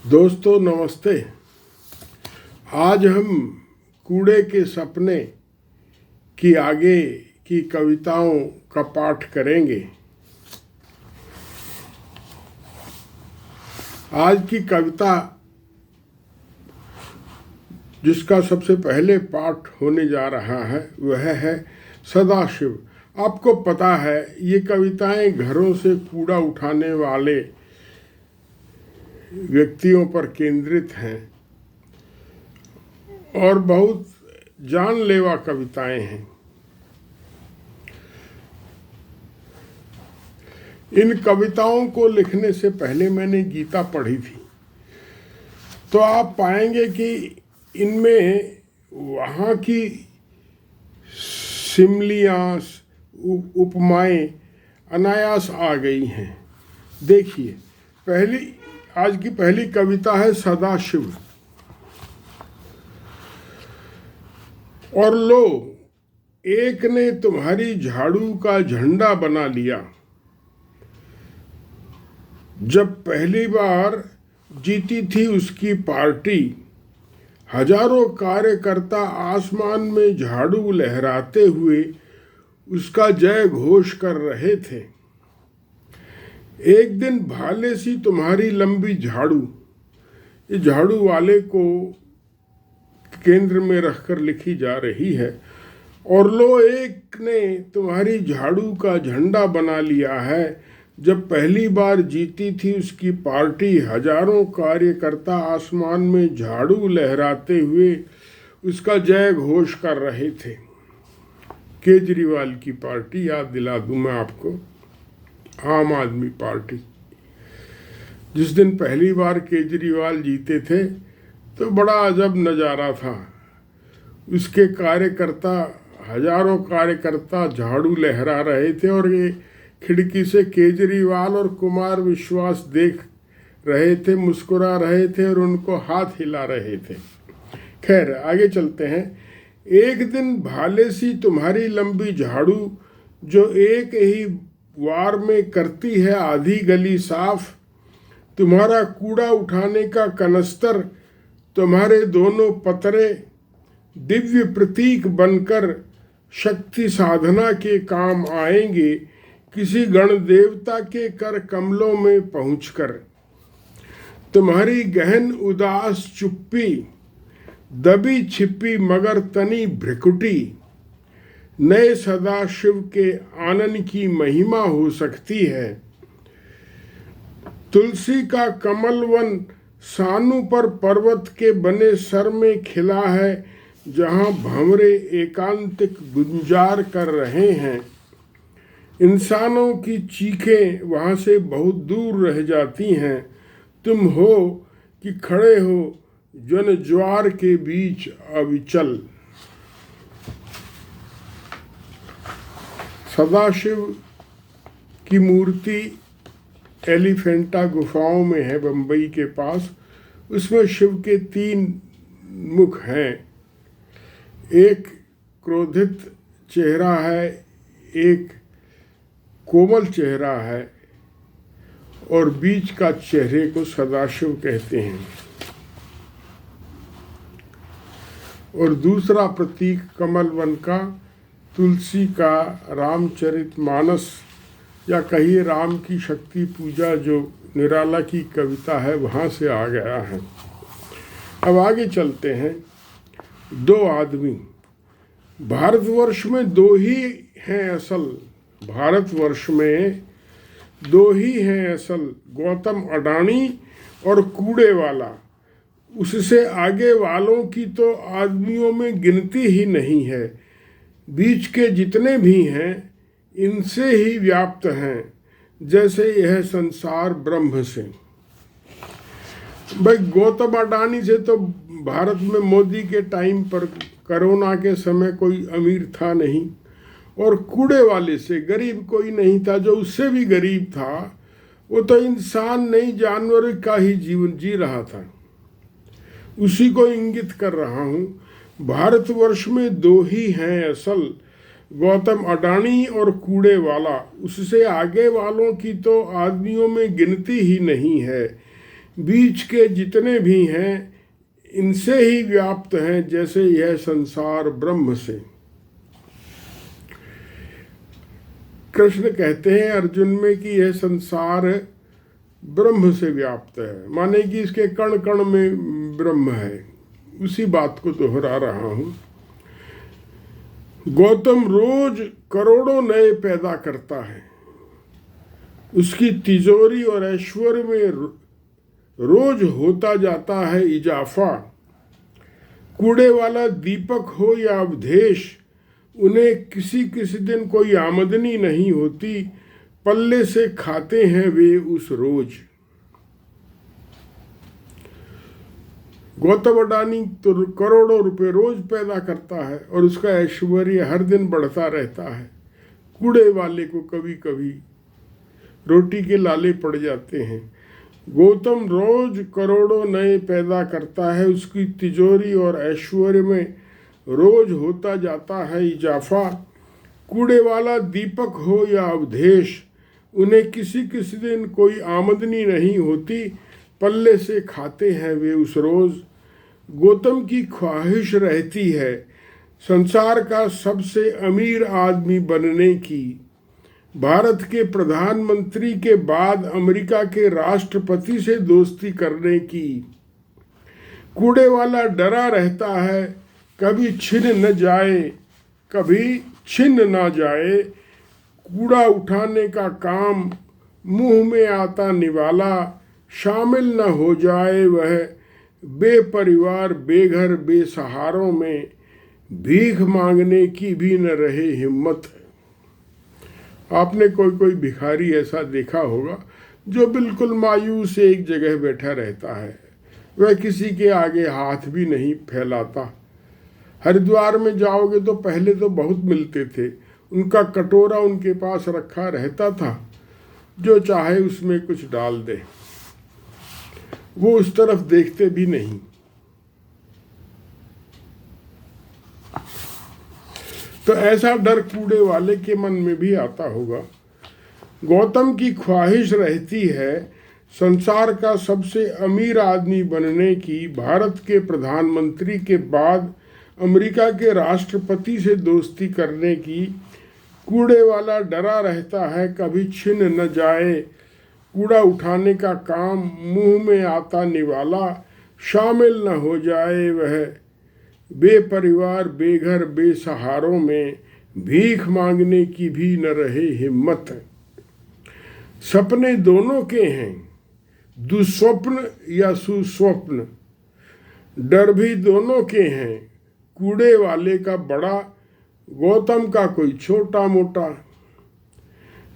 दोस्तों नमस्ते। आज हम कूड़े के सपने की आगे की कविताओं का पाठ करेंगे। आज की कविता जिसका सबसे पहले पाठ होने जा रहा है वह है सदाशिव। आपको पता है ये कविताएं घरों से कूड़ा उठाने वाले व्यक्तियों पर केंद्रित हैं और बहुत जानलेवा कविताएं हैं। इन कविताओं को लिखने से पहले मैंने गीता पढ़ी थी, तो आप पाएंगे कि इनमें वहाँ की सिमलियाँ, उपमाएं अनायास आ गई हैं। देखिए, आज की पहली कविता है सदाशिव। और लो, एक ने तुम्हारी झाड़ू का झंडा बना लिया। जब पहली बार जीती थी उसकी पार्टी, हजारों कार्यकर्ता आसमान में झाड़ू लहराते हुए उसका जय घोष कर रहे थे। एक दिन भाले सी तुम्हारी लंबी झाड़ू, ये झाड़ू वाले को केंद्र में रखकर लिखी जा रही है। और लो, एक ने तुम्हारी झाड़ू का झंडा बना लिया है। जब पहली बार जीती थी उसकी पार्टी, हजारों कार्यकर्ता आसमान में झाड़ू लहराते हुए उसका जय घोष कर रहे थे। केजरीवाल की पार्टी याद दिला दूं मैं आपको, आम आदमी पार्टी। जिस दिन पहली बार केजरीवाल जीते थे तो बड़ा अजब नज़ारा था। उसके कार्यकर्ता, हजारों कार्यकर्ता झाड़ू लहरा रहे थे और ये खिड़की से केजरीवाल और कुमार विश्वास देख रहे थे, मुस्कुरा रहे थे और उनको हाथ हिला रहे थे। खैर, आगे चलते हैं। एक दिन भाले सी तुम्हारी लंबी झाड़ू, जो एक ही वार में करती है आधी गली साफ। तुम्हारा कूड़ा उठाने का कनस्तर, तुम्हारे दोनों पतरे दिव्य प्रतीक बनकर शक्ति साधना के काम आएंगे, किसी गण देवता के कर कमलों में पहुंचकर। तुम्हारी गहन उदास चुप्पी, दबी छिपी मगर तनी भ्रिकुटी, नए सदाशिव के आनन की महिमा हो सकती है। तुलसी का कमल वन सानु पर पर्वत के बने सर में खिला है, जहां भंवरे एकांतिक गुंजार कर रहे हैं। इंसानों की चीखें वहां से बहुत दूर रह जाती हैं। तुम हो कि खड़े हो जन ज्वार के बीच अविचल। सदाशिव की मूर्ति एलिफेंटा गुफाओं में है, बम्बई के पास। उसमें शिव के 3 मुख हैं। एक क्रोधित चेहरा है, एक कोमल चेहरा है और बीच का चेहरे को सदाशिव कहते हैं। और दूसरा प्रतीक कमल वन का, तुलसी का रामचरितमानस या कहिए राम की शक्ति पूजा जो निराला की कविता है, वहाँ से आ गया है। अब आगे चलते हैं। 2 आदमी। भारतवर्ष में 2 ही हैं असल, भारतवर्ष में 2 ही हैं असल, गौतम अडानी और कूड़े वाला। उससे आगे वालों की तो आदमियों में गिनती ही नहीं है। बीच के जितने भी हैं इनसे ही व्याप्त हैं, जैसे यह संसार ब्रह्म से। भाई, गौतम अडानी से तो भारत में मोदी के टाइम पर कोरोना के समय कोई अमीर था नहीं, और कूड़े वाले से गरीब कोई नहीं था। जो उससे भी गरीब था वो तो इंसान नहीं, जानवर का ही जीवन जी रहा था। उसी को इंगित कर रहा हूँ। भारतवर्ष में 2 ही हैं असल, गौतम अडानी और कूड़े वाला। उससे आगे वालों की तो आदमियों में गिनती ही नहीं है। बीच के जितने भी हैं इनसे ही व्याप्त हैं, जैसे यह संसार ब्रह्म से। कृष्ण कहते हैं अर्जुन में कि यह संसार ब्रह्म से व्याप्त है, माने कि इसके कण कण में ब्रह्म है। उसी बात को दोहरा रहा हूं। गौतम रोज करोड़ों नए पैदा करता है, उसकी तिजोरी और ऐश्वर्य में रोज होता जाता है इजाफा। कूड़े वाला दीपक हो या अवधेश, उन्हें किसी किसी दिन कोई आमदनी नहीं होती, पल्ले से खाते हैं वे उस रोज। गौतम अडानी तो करोड़ों रुपए रोज पैदा करता है और उसका ऐश्वर्य हर दिन बढ़ता रहता है। कूड़े वाले को कभी कभी रोटी के लाले पड़ जाते हैं। गौतम रोज करोड़ों नए पैदा करता है, उसकी तिजोरी और ऐश्वर्य में रोज होता जाता है इजाफा। कूड़े वाला दीपक हो या अवधेश, उन्हें किसी किसी दिन कोई आमदनी नहीं होती, पल्ले से खाते हैं वे उस रोज। गौतम की ख्वाहिश रहती है संसार का सबसे अमीर आदमी बनने की, भारत के प्रधानमंत्री के बाद अमेरिका के राष्ट्रपति से दोस्ती करने की। कूड़े वाला डरा रहता है कभी छिन न जाए, कभी छिन ना जाए। कूड़ा उठाने का काम मुंह में आता निवाला, शामिल न हो जाए वह बेपरिवार बेघर बेसहारों में, भीख मांगने की भी न रहे हिम्मत। आपने कोई भिखारी ऐसा देखा होगा जो बिल्कुल मायूस एक जगह बैठा रहता है, वह किसी के आगे हाथ भी नहीं फैलाता। हरिद्वार में जाओगे तो पहले तो बहुत मिलते थे, उनका कटोरा उनके पास रखा रहता था, जो चाहे उसमें कुछ डाल दे, वो उस तरफ देखते भी नहीं। तो ऐसा डर कूड़े वाले के मन में भी आता होगा। गौतम की ख्वाहिश रहती है संसार का सबसे अमीर आदमी बनने की, भारत के प्रधानमंत्री के बाद अमेरिका के राष्ट्रपति से दोस्ती करने की। कूड़े वाला डरा रहता है कभी छिन न जाए, कूड़ा उठाने का काम मुंह में आता निवाला, शामिल न हो जाए वह बेपरिवार बेघर बेसहारों में, भीख मांगने की भी न रहे हिम्मत। सपने दोनों के हैं, दुस्वप्न या सुस्वप्न, डर भी दोनों के हैं, कूड़े वाले का बड़ा, गौतम का कोई छोटा मोटा।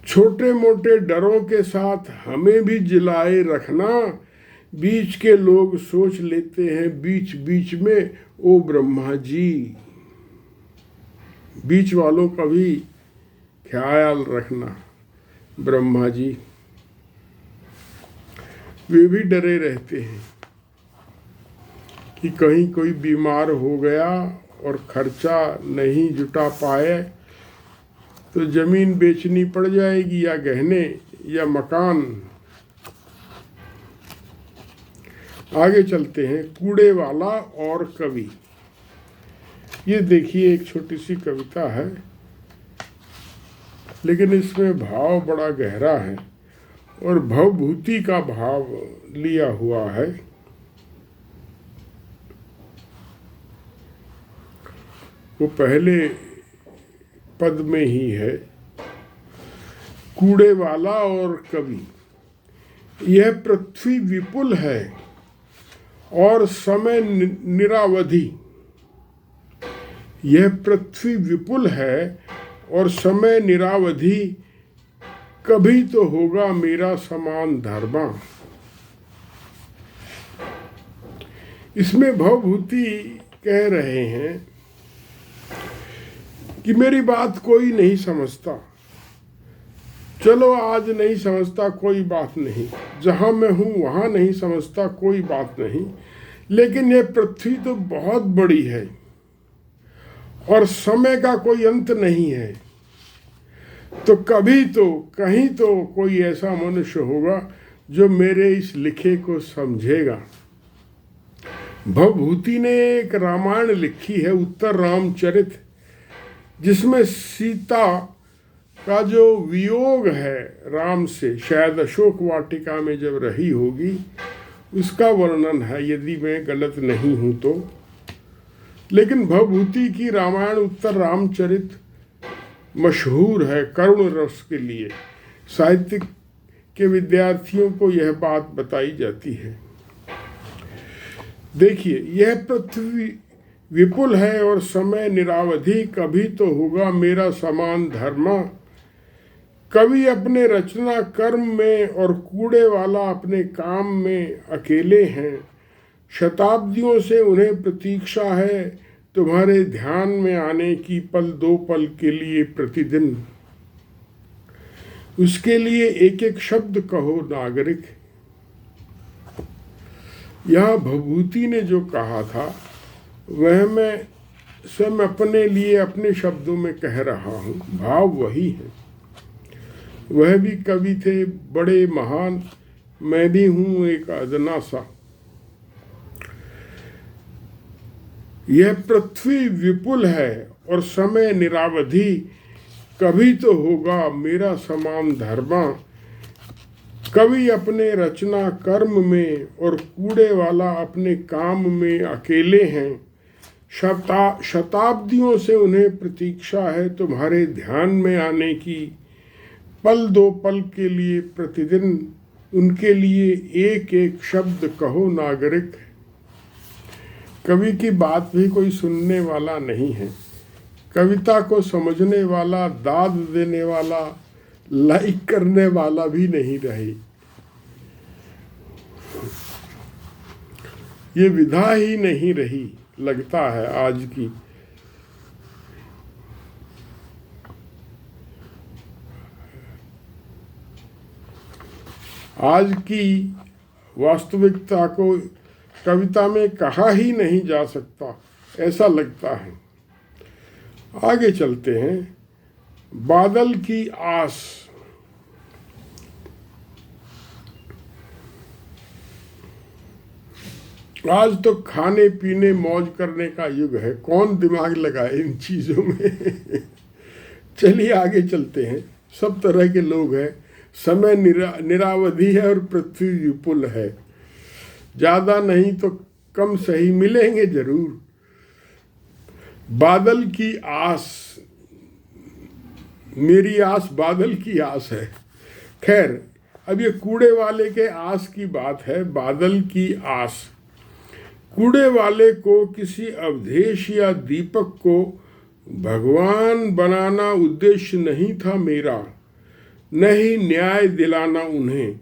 छोटे मोटे डरों के साथ हमें भी जिलाए रखना, बीच के लोग सोच लेते हैं बीच बीच में ओ ब्रह्मा जी। बीच वालों का भी ख्याल रखना ब्रह्मा जी, वे भी डरे रहते हैं कि कहीं कोई बीमार हो गया और खर्चा नहीं जुटा पाए तो जमीन बेचनी पड़ जाएगी, या गहने या मकान। आगे चलते हैं, कूड़े वाला और कवि। ये देखिए एक छोटी सी कविता है, लेकिन इसमें भाव बड़ा गहरा है और भवभूति का भाव लिया हुआ है। वो पहले पद में ही है, कूड़े वाला और कवि। यह पृथ्वी विपुल है और समय निरावधि। यह पृथ्वी विपुल है और समय निरावधि, कभी तो होगा मेरा समान धर्मा। इसमें भवभूति कह रहे हैं कि मेरी बात कोई नहीं समझता, चलो आज नहीं समझता कोई बात नहीं, जहां मैं हूं वहां नहीं समझता कोई बात नहीं, लेकिन यह पृथ्वी तो बहुत बड़ी है और समय का कोई अंत नहीं है। तो कभी तो कहीं तो कोई ऐसा मनुष्य होगा जो मेरे इस लिखे को समझेगा। भवभूति ने एक रामायण लिखी है, उत्तर रामचरित, जिसमें सीता का जो वियोग है राम से, शायद अशोक वाटिका में जब रही होगी, उसका वर्णन है, यदि मैं गलत नहीं हूं तो। लेकिन भवभूति की रामायण उत्तर रामचरित मशहूर है करुण रस के लिए। साहित्य के विद्यार्थियों को यह बात बताई जाती है। देखिए, यह पृथ्वी विपुल है और समय निरावधि, कभी तो होगा मेरा समान धर्मा। कवि अपने रचना कर्म में और कूड़े वाला अपने काम में अकेले हैं। शताब्दियों से उन्हें प्रतीक्षा है तुम्हारे ध्यान में आने की, पल दो पल के लिए प्रतिदिन। उसके लिए एक एक शब्द कहो नागरिक। यह भवभूति ने जो कहा था वह मैं स्वयं अपने लिए अपने शब्दों में कह रहा हूँ। भाव वही है। वह भी कवि थे बड़े महान, मैं भी हूँ एक अदना सा। यह पृथ्वी विपुल है और समय निरावधि, कभी तो होगा मेरा समान धर्मा। कवि अपने रचना कर्म में और कूड़े वाला अपने काम में अकेले हैं। शताब्दियों से उन्हें प्रतीक्षा है तुम्हारे ध्यान में आने की, पल दो पल के लिए प्रतिदिन। उनके लिए एक एक शब्द कहो नागरिक। कवि की बात भी कोई सुनने वाला नहीं है। कविता को समझने वाला, दाद देने वाला, लाइक करने वाला भी नहीं रहे। ये विधा ही नहीं रही लगता है आज की। आज की वास्तविकता को कविता में कहा ही नहीं जा सकता, ऐसा लगता है। आगे चलते हैं। बादल की आस। आज तो खाने पीने मौज करने का युग है, कौन दिमाग लगाए इन चीजों में। चलिए आगे चलते हैं। सब तरह के लोग हैं, समय निरावधि है और पृथ्वी विपुल है। ज्यादा नहीं तो कम सही मिलेंगे जरूर। बादल की आस, मेरी आस बादल की आस है। खैर, अब ये कूड़े वाले के आस की बात है। बादल की आस, कूड़े वाले को किसी अवधेश या दीपक को भगवान बनाना उद्देश्य नहीं था मेरा, न ही न्याय दिलाना उन्हें।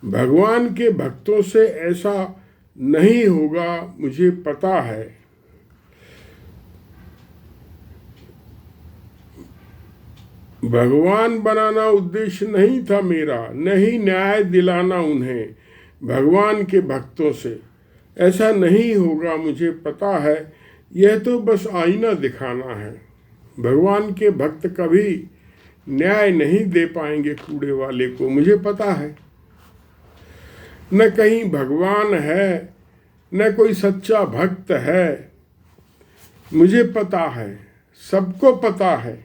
भगवान के भक्तों से ऐसा नहीं होगा मुझे पता है। भगवान बनाना उद्देश्य नहीं था मेरा, न ही न्याय दिलाना उन्हें। भगवान के भक्तों से ऐसा नहीं होगा मुझे पता है। यह तो बस आईना दिखाना है। भगवान के भक्त कभी न्याय नहीं दे पाएंगे कूड़े वाले को, मुझे पता है। न कहीं भगवान है, न कोई सच्चा भक्त है, मुझे पता है। सबको पता है,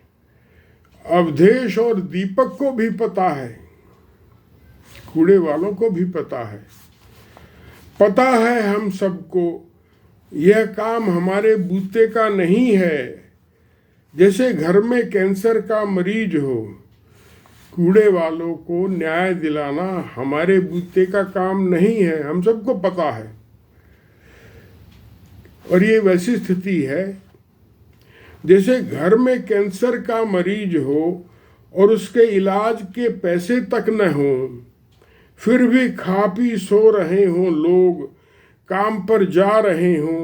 अवधेश और दीपक को भी पता है, कूड़े वालों को भी पता है। पता है हम सबको यह काम हमारे बूते का नहीं है। जैसे घर में कैंसर का मरीज हो, कूड़े वालों को न्याय दिलाना हमारे बूते का काम नहीं है, हम सबको पता है। और ये वैसी स्थिति है जैसे घर में कैंसर का मरीज हो और उसके इलाज के पैसे तक न हो, फिर भी खा पी सो रहे हों लोग, काम पर जा रहे हों,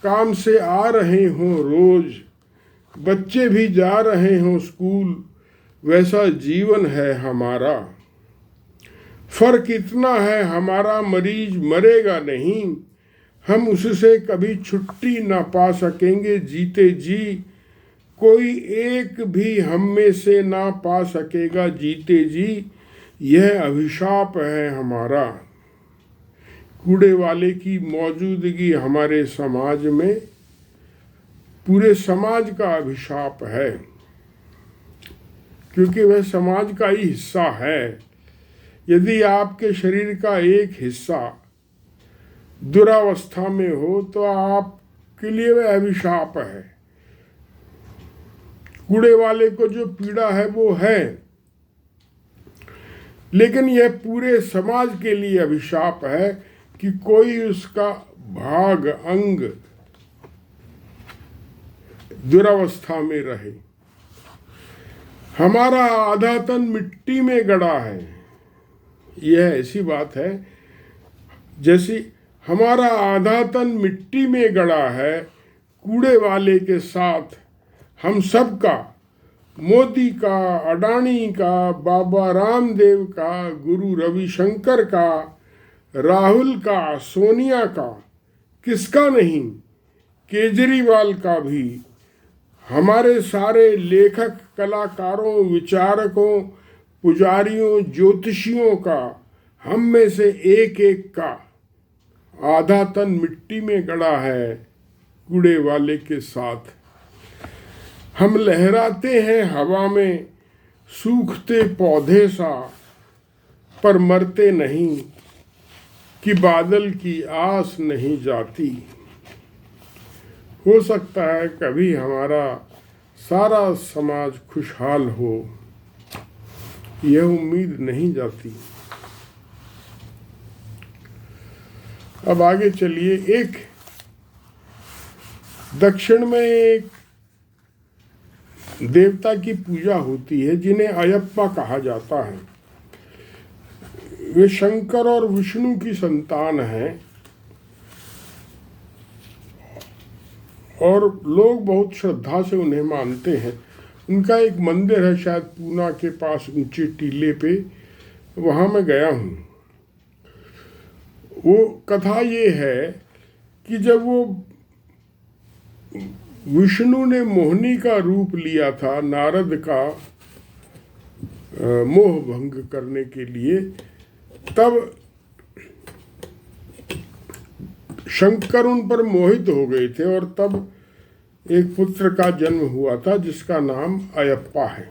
काम से आ रहे हों रोज, बच्चे भी जा रहे हों स्कूल। वैसा जीवन है हमारा। फर्क इतना है, हमारा मरीज मरेगा नहीं, हम उससे कभी छुट्टी ना पा सकेंगे जीते जी। कोई एक भी हम में से ना पा सकेगा जीते जी। यह अभिशाप है हमारा। कूड़े वाले की मौजूदगी हमारे समाज में पूरे समाज का अभिशाप है, क्योंकि वह समाज का ही हिस्सा है। यदि आपके शरीर का एक हिस्सा दुरावस्था में हो तो आपके लिए वह अभिशाप है। कूड़े वाले को जो पीड़ा है वो है, लेकिन यह पूरे समाज के लिए अभिशाप है कि कोई उसका भाग अंग दुरावस्था में रहे। हमारा आधा तन मिट्टी में गड़ा है। यह ऐसी बात है जैसी हमारा आधा तन मिट्टी में गड़ा है। कूड़े वाले के साथ हम सब का, मोदी का, अडानी का, बाबा रामदेव का, गुरु रविशंकर का, राहुल का, सोनिया का, किसका नहीं, केजरीवाल का भी, हमारे सारे लेखक, कलाकारों, विचारकों, पुजारियों, ज्योतिषियों का, हम में से एक एक का आधा तन मिट्टी में गड़ा है कूड़े वाले के साथ। हम लहराते हैं हवा में सूखते पौधे सा, पर मरते नहीं कि बादल की आस नहीं जाती। हो सकता है कभी हमारा सारा समाज खुशहाल हो, यह उम्मीद नहीं जाती। अब आगे चलिए। एक दक्षिण में एक देवता की पूजा होती है जिन्हें अयप्पा कहा जाता है। वे शंकर और विष्णु की संतान हैं और लोग बहुत श्रद्धा से उन्हें मानते हैं। उनका एक मंदिर है शायद पूना के पास ऊंचे टीले पे, वहाँ मैं गया हूँ। वो कथा ये है कि जब वो विष्णु ने मोहिनी का रूप लिया था नारद का मोह भंग करने के लिए, तब शंकर उन पर मोहित हो गए थे और तब एक पुत्र का जन्म हुआ था जिसका नाम अयप्पा है।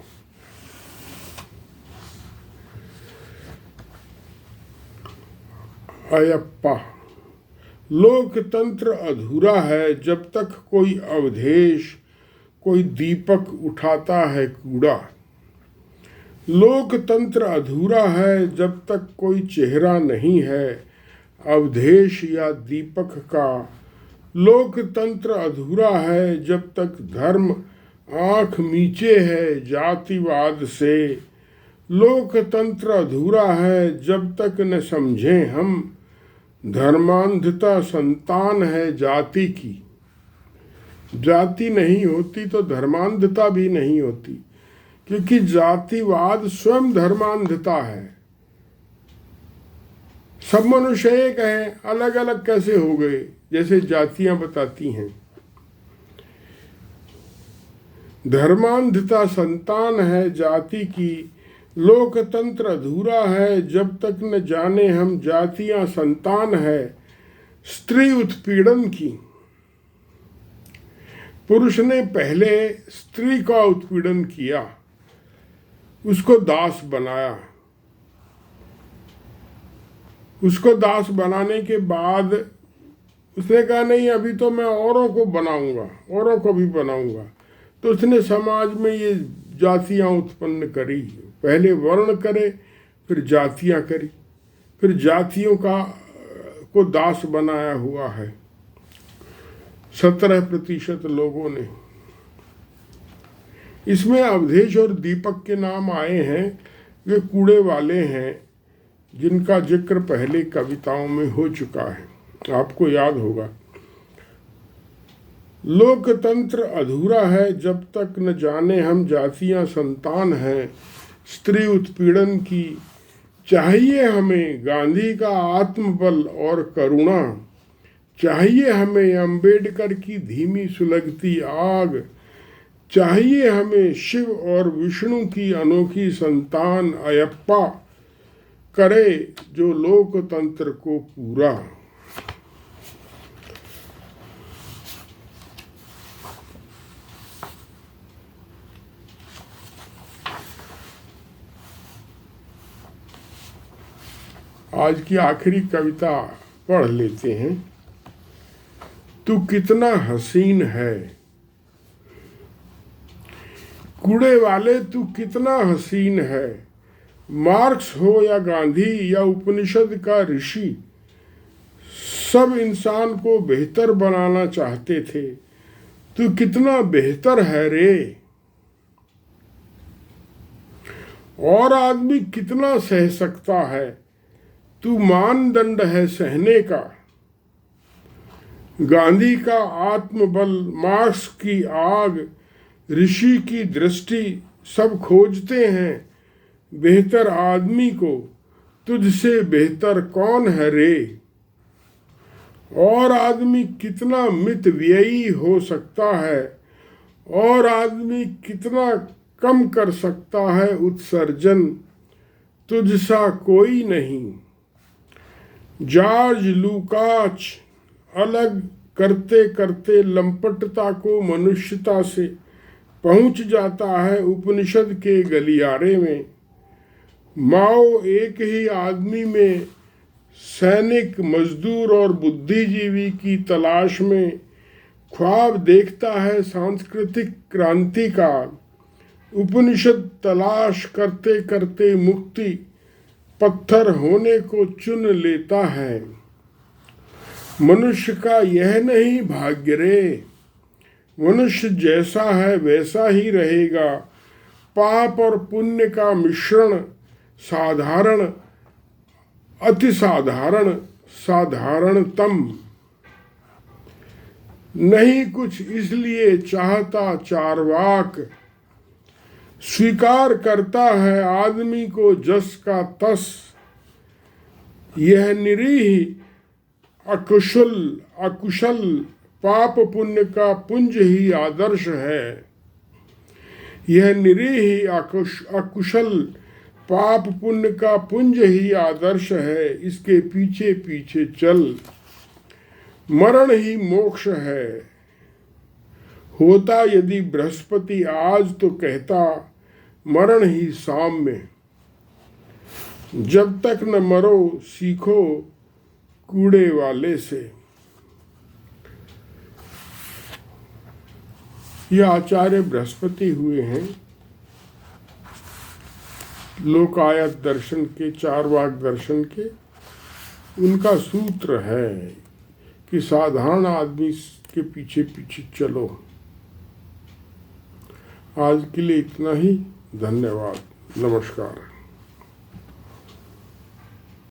अयप्पा। लोकतंत्र अधूरा है जब तक कोई अवधेश, कोई दीपक उठाता है कूड़ा। लोकतंत्र अधूरा है जब तक कोई चेहरा नहीं है अवधेश या दीपक का। लोकतंत्र अधूरा है जब तक धर्म आंख मीचे है जातिवाद से। लोकतंत्र अधूरा है जब तक न समझें हम धर्मांधता संतान है जाति की। जाति नहीं होती तो धर्मांधता भी नहीं होती, क्योंकि जातिवाद स्वयं धर्मांधता है। सब मनुष्य एक हैं, अलग अलग कैसे हो गए, जैसे जातियां बताती हैं। धर्मांधता संतान है जाति की। लोकतंत्र अधूरा है जब तक न जाने हम जातियां संतान है स्त्री उत्पीड़न की। पुरुष ने पहले स्त्री का उत्पीड़न किया, उसको दास बनाया। उसको दास बनाने के बाद उसने कहा नहीं, अभी तो मैं औरों को बनाऊंगा, औरों को भी बनाऊंगा। तो उसने समाज में ये जातियां उत्पन्न करी। पहले वर्ण करे, फिर जातियां करी, फिर जातियों को दास बनाया हुआ है 17% लोगों ने। इसमें अवधेश और दीपक के नाम आए हैं। वे कूड़े वाले हैं जिनका जिक्र पहले कविताओं में हो चुका है, आपको याद होगा। लोकतंत्र अधूरा है जब तक न जाने हम जातियां संतान हैं स्त्री उत्पीड़न की। चाहिए हमें गांधी का आत्मबल और करुणा। चाहिए हमें अंबेडकर की धीमी सुलगती आग। चाहिए हमें शिव और विष्णु की अनोखी संतान अयप्पा। करे जो लोकतंत्र को पूरा। आज की आखिरी कविता पढ़ लेते हैं। तू कितना हसीन है, कूड़े वाले तू कितना हसीन है। मार्क्स हो या गांधी या उपनिषद का ऋषि, सब इंसान को बेहतर बनाना चाहते थे। तू कितना बेहतर है रे। और आदमी कितना सह सकता है, तू मानदंड है सहने का। गांधी का आत्मबल, मार्क्स की आग, ऋषि की दृष्टि, सब खोजते हैं बेहतर आदमी को। तुझसे बेहतर कौन है रे। और आदमी कितना मित व्ययी हो सकता है, और आदमी कितना कम कर सकता है उत्सर्जन। तुझसा कोई नहीं। जॉर्ज लुकाच अलग करते करते लंपटता को मनुष्यता से पहुंच जाता है उपनिषद के गलियारे में। माओ एक ही आदमी में सैनिक, मजदूर और बुद्धिजीवी की तलाश में ख्वाब देखता है सांस्कृतिक क्रांति का। उपनिषद तलाश करते करते मुक्ति पत्थर होने को चुन लेता है। मनुष्य का यह नहीं भाग्य रे। मनुष्य जैसा है वैसा ही रहेगा। पाप और पुण्य का मिश्रण, साधारण, अति साधारण, साधारणतम। नहीं कुछ इसलिए चाहता चारवाक, स्वीकार करता है आदमी को जस का तस। यह निरीह अकुशल पाप पुण्य का पुंज ही आदर्श है। यह निरीह अकुशल पाप पुण्य का पुंज ही आदर्श है। इसके पीछे पीछे चल, मरण ही मोक्ष है। होता यदि बृहस्पति आज तो कहता मरण ही शाम में। जब तक न मरो सीखो कूड़े वाले से। ये आचार्य बृहस्पति हुए हैं लोकायत दर्शन के, चारवाक दर्शन के। उनका सूत्र है कि साधारण आदमी के पीछे पीछे चलो। आज के लिए इतना ही। धन्यवाद। नमस्कार।